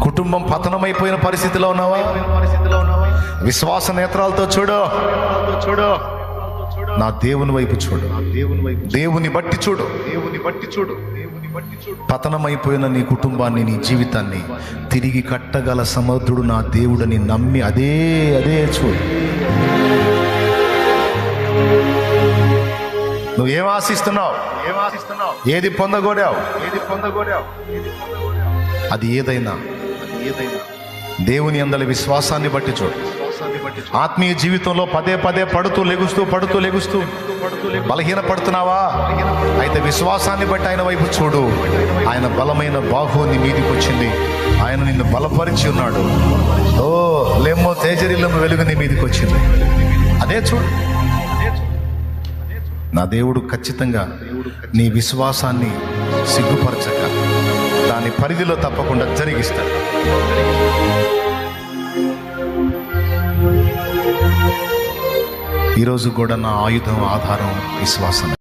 కుటుంబం పతనమైపోయిన పరిస్థితిలో ఉన్నావా? విశ్వాస నేత్రాలతో చూడు. నా దేవుని వైపు చూడు. దేవుని బట్టి చూడు. పతనమైపోయిన నీ కుటుంబాన్ని, నీ జీవితాన్ని తిరిగి కట్టగల సమర్థుడు నా దేవుడని నమ్మి అదే చూడు. నువ్వేం ఆశిస్తున్నావు? ఏది పొందగోడావు? అది ఏదైనా దేవుని యందలి విశ్వాసాన్ని బట్టి చూడు. ఆత్మీయ జీవితంలో పదే పడుతూ లెగుస్తూ బలహీన పడుతున్నావా? అయితే విశ్వాసాన్ని బట్టి ఆయన వైపు చూడు. ఆయన బలమైన బాహు నీ మీదికి వచ్చింది. ఆయన నిన్ను బలపరిచి ఉన్నాడు. ఓ లెమ్మో తేజరిల్లము వెలుగు నీ మీదికి వచ్చింది. అదే చూడు. నా దేవుడు ఖచ్చితంగా నీ విశ్వాసాన్ని సిగ్గుపరచక దాని పరిధిలో తప్పకుండా జరిగిస్తాడు. ఈరోజు కూడా నా ఆయుధం, ఆధారం విశ్వాసం.